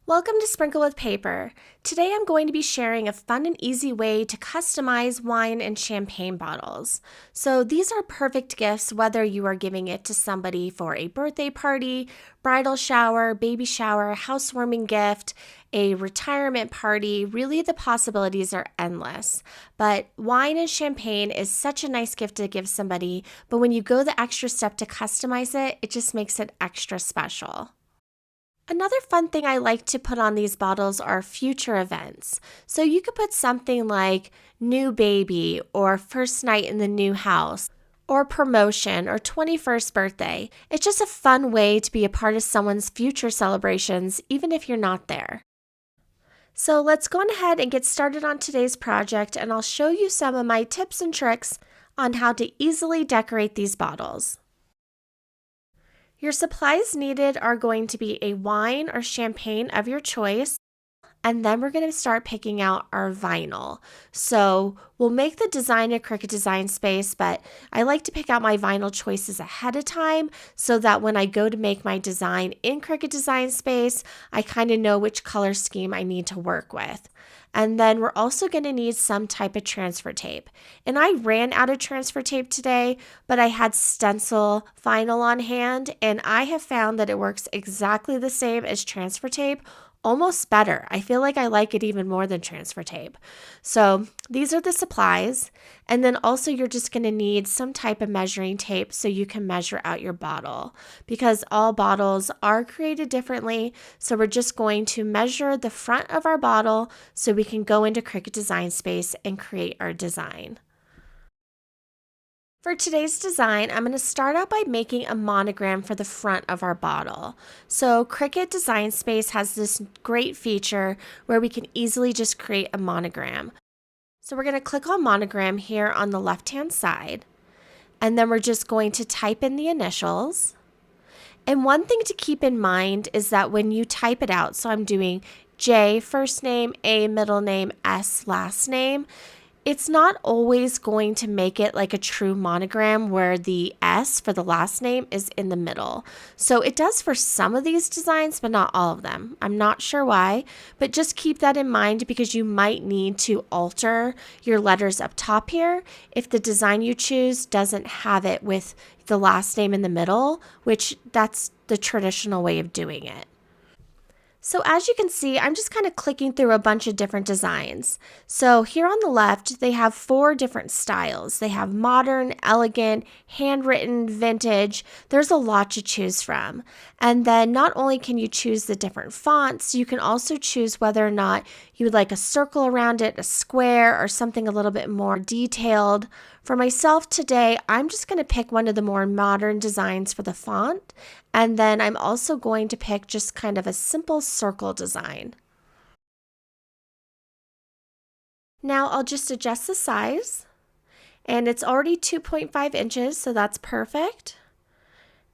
Welcome to Sprinkle with Paper. Today I'm going to be sharing a fun and easy way to customize wine and champagne bottles. So these are perfect gifts whether you are giving it to somebody for a birthday party, bridal shower, baby shower, housewarming gift, a retirement party. Really, the possibilities are endless. But wine and champagne is such a nice gift to give somebody, but when you go the extra step to customize it, it just makes it extra special. Another fun thing I like to put on these bottles are future events. So you could put something like new baby or first night in the new house or promotion or 21st birthday. It's just a fun way to be a part of someone's future celebrations, even if you're not there. So let's go ahead and get started on today's project, and I'll show you some of my tips and tricks on how to easily decorate these bottles. Your supplies needed are going to be a wine or champagne of your choice, and then we're going to start picking out our vinyl. So we'll make the design in Cricut Design Space, but I like to pick out my vinyl choices ahead of time so that when I go to make my design in Cricut Design Space, I kind of know which color scheme I need to work with. And then we're also going to need some type of transfer tape. And I ran out of transfer tape today, but I had stencil vinyl on hand, and I have found that it works exactly the same as transfer tape, almost better. I feel like I like it even more than transfer tape. So these are the supplies. And then also you're just going to need some type of measuring tape so you can measure out your bottle, because all bottles are created differently. So we're just going to measure the front of our bottle so we can go into Cricut Design Space and create our design. For today's design, I'm going to start out by making a monogram for the front of our bottle. So Cricut Design Space has this great feature where we can easily just create a monogram. So we're going to click on monogram here on the left-hand side, and then we're just going to type in the initials. And one thing to keep in mind is that when you type it out, so I'm doing J first name, A middle name, S last name, it's not always going to make it like a true monogram where the S for the last name is in the middle. So it does for some of these designs, but not all of them. I'm not sure why, but just keep that in mind because you might need to alter your letters up top here if the design you choose doesn't have it with the last name in the middle, which that's the traditional way of doing it. So as you can see, I'm just kind of clicking through a bunch of different designs. So here on the left, they have 4 different styles. They have modern, elegant, handwritten, vintage. There's a lot to choose from. And then not only can you choose the different fonts, you can also choose whether or not you would like a circle around it, a square, or something a little bit more detailed. For myself today, I'm just going to pick one of the more modern designs for the font, and then I'm also going to pick just kind of a simple circle design. Now I'll just adjust the size, and it's already 2.5 inches, so that's perfect.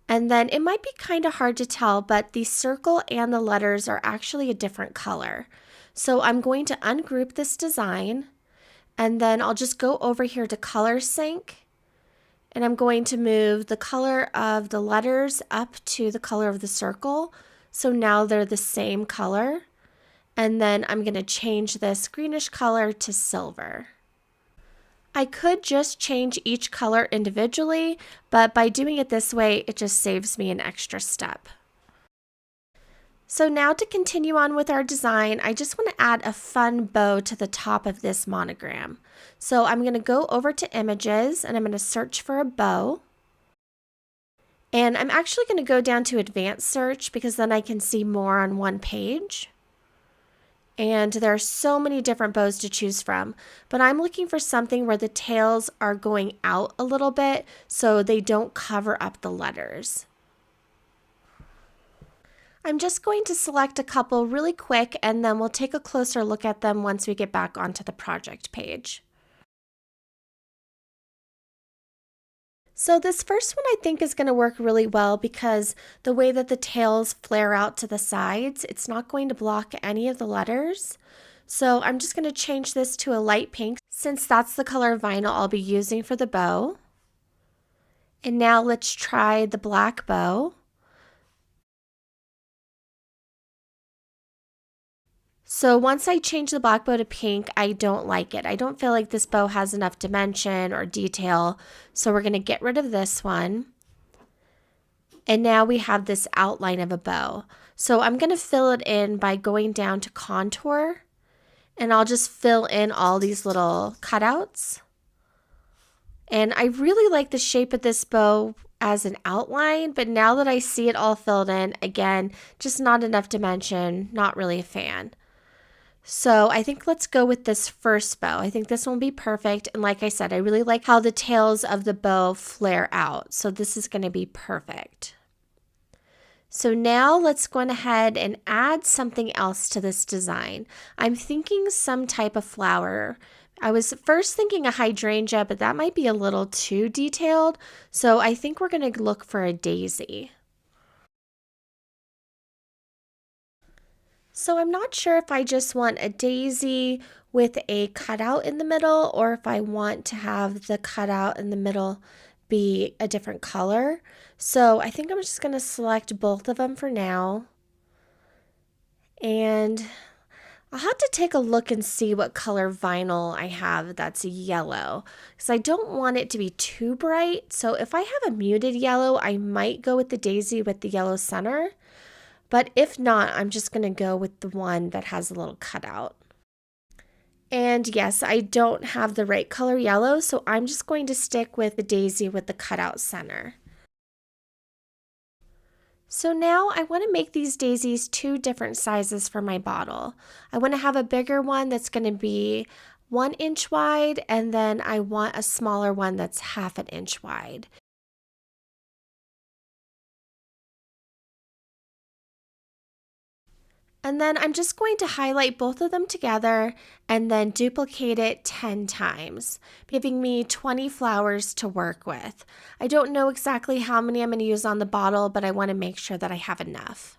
And then it might be kind of hard to tell, but the circle and the letters are actually a different color. So I'm going to ungroup this design, and then I'll just go over here to color sync, and I'm going to move the color of the letters up to the color of the circle. So now they're the same color. And then I'm going to change this greenish color to silver. I could just change each color individually, but by doing it this way, it just saves me an extra step. So now to continue on with our design, I just want to add a fun bow to the top of this monogram. So I'm going to go over to images and I'm going to search for a bow. And I'm actually going to go down to advanced search because then I can see more on one page. And there are so many different bows to choose from, but I'm looking for something where the tails are going out a little bit so they don't cover up the letters. I'm just going to select a couple really quick, and then we'll take a closer look at them once we get back onto the project page. So this first one I think is going to work really well because the way that the tails flare out to the sides, it's not going to block any of the letters. So I'm just going to change this to a light pink since that's the color of vinyl I'll be using for the bow. And now let's try the black bow. So once I change the black bow to pink, I don't like it. I don't feel like this bow has enough dimension or detail. So we're going to get rid of this one. And now we have this outline of a bow. So I'm going to fill it in by going down to contour. And I'll just fill in all these little cutouts. And I really like the shape of this bow as an outline, but now that I see it all filled in, again, just not enough dimension, not really a fan. So I think let's go with this first bow. I think this one will be perfect. And like I said, I really like how the tails of the bow flare out. So this is going to be perfect. So now let's go ahead and add something else to this design. I'm thinking some type of flower. I was first thinking a hydrangea, but that might be a little too detailed. So I think we're going to look for a daisy. So I'm not sure if I just want a daisy with a cutout in the middle or if I want to have the cutout in the middle be a different color. So I think I'm just going to select both of them for now. And I'll have to take a look and see what color vinyl I have that's yellow, because I don't want it to be too bright. So if I have a muted yellow, I might go with the daisy with the yellow center. But if not, I'm just going to go with the one that has a little cutout. And yes, I don't have the right color yellow, so I'm just going to stick with the daisy with the cutout center. So now I want to make these daisies 2 different sizes for my bottle. I want to have a bigger one that's going to be 1 inch wide, and then I want a smaller one that's 1/2 inch wide. And then I'm just going to highlight both of them together and then duplicate it 10 times, giving me 20 flowers to work with. I don't know exactly how many I'm going to use on the bottle, but I want to make sure that I have enough.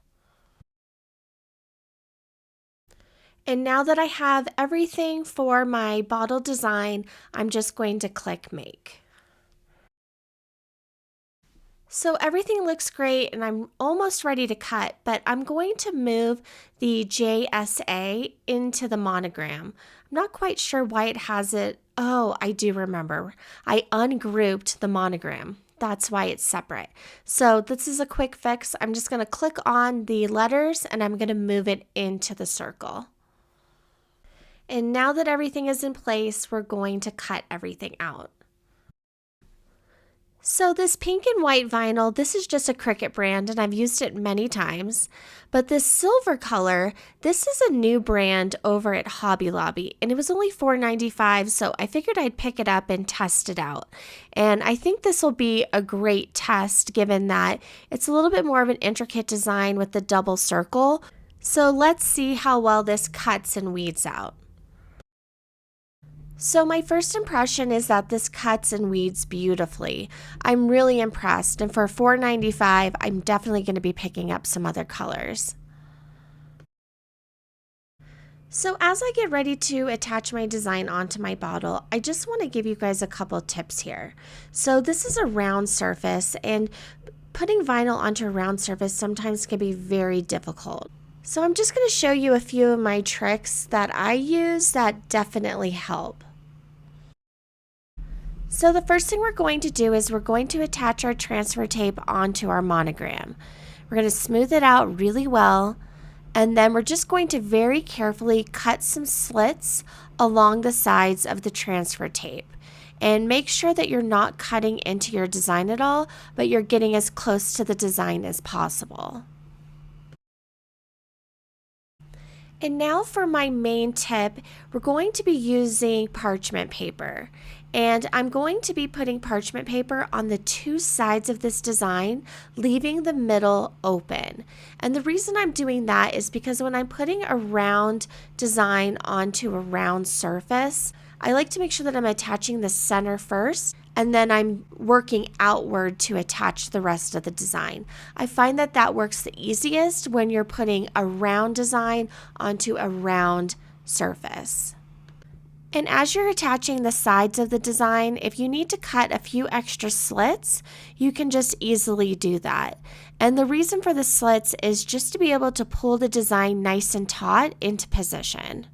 And now that I have everything for my bottle design, I'm just going to click Make. So everything looks great and I'm almost ready to cut, but I'm going to move the JSA into the monogram. I'm not quite sure why it has it. Oh, I do remember. I ungrouped the monogram. That's why it's separate. So this is a quick fix. I'm just going to click on the letters and I'm going to move it into the circle. And now that everything is in place, we're going to cut everything out. So this pink and white vinyl, this is just a Cricut brand and I've used it many times. But this silver color, this is a new brand over at Hobby Lobby and it was only $4.95, so I figured I'd pick it up and test it out. And I think this will be a great test given that it's a little bit more of an intricate design with the double circle. So let's see how well this cuts and weeds out. So my first impression is that this cuts and weeds beautifully. I'm really impressed, and for $4.95, I'm definitely going to be picking up some other colors. So as I get ready to attach my design onto my bottle, I just want to give you guys a couple tips here. So this is a round surface, and putting vinyl onto a round surface sometimes can be very difficult. So I'm just going to show you a few of my tricks that I use that definitely help. So the first thing we're going to do is we're going to attach our transfer tape onto our monogram. We're going to smooth it out really well, and then we're just going to very carefully cut some slits along the sides of the transfer tape. And make sure that you're not cutting into your design at all, but you're getting as close to the design as possible. And now for my main tip, we're going to be using parchment paper. And I'm going to be putting parchment paper on the 2 sides of this design, leaving the middle open. And the reason I'm doing that is because when I'm putting a round design onto a round surface, I like to make sure that I'm attaching the center first, and then I'm working outward to attach the rest of the design. I find that that works the easiest when you're putting a round design onto a round surface. And as you're attaching the sides of the design, if you need to cut a few extra slits, you can just easily do that. And the reason for the slits is just to be able to pull the design nice and taut into position.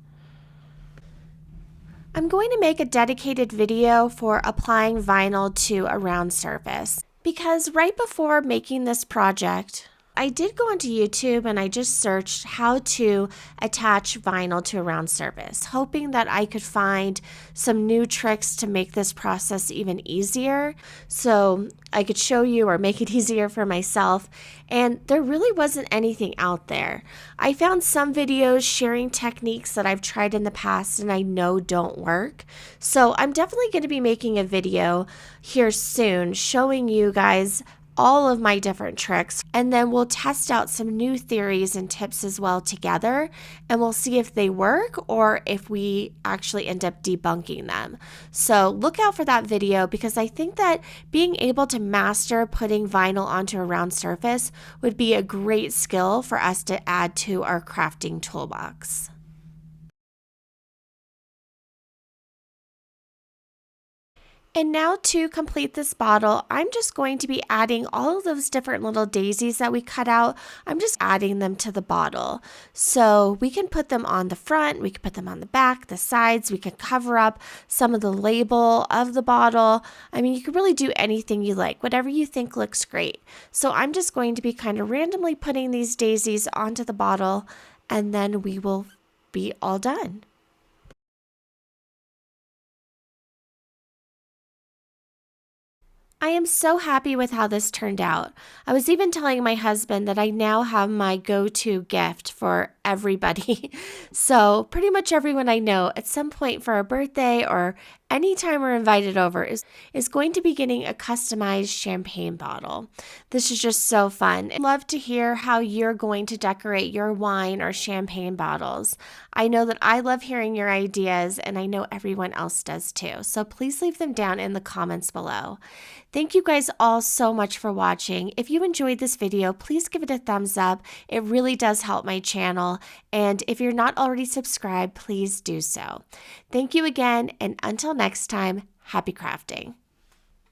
I'm going to make a dedicated video for applying vinyl to a round surface because right before making this project, I did go onto YouTube and I just searched how to attach vinyl to a round surface, hoping that I could find some new tricks to make this process even easier so I could show you or make it easier for myself. And there really wasn't anything out there. I found some videos sharing techniques that I've tried in the past and I know don't work. So I'm definitely going to be making a video here soon showing you guys all of my different tricks, and then we'll test out some new theories and tips as well together, and we'll see if they work or if we actually end up debunking them. So look out for that video because I think that being able to master putting vinyl onto a round surface would be a great skill for us to add to our crafting toolbox. And now to complete this bottle, I'm just going to be adding all of those different little daisies that we cut out. I'm just adding them to the bottle. So we can put them on the front, we can put them on the back, the sides, we can cover up some of the label of the bottle. I mean, you can really do anything you like, whatever you think looks great. So I'm just going to be kind of randomly putting these daisies onto the bottle and then we will be all done. I am so happy with how this turned out. I was even telling my husband that I now have my go-to gift for everybody. So pretty much everyone I know at some point for a birthday or anytime we're invited over is going to be getting a customized champagne bottle. This is just so fun. I'd love to hear how you're going to decorate your wine or champagne bottles. I know that I love hearing your ideas and I know everyone else does too. So please leave them down in the comments below. Thank you guys all so much for watching. If you enjoyed this video, please give it a thumbs up. It really does help my channel. And if you're not already subscribed, please do so. Thank you again, and until next time, happy crafting.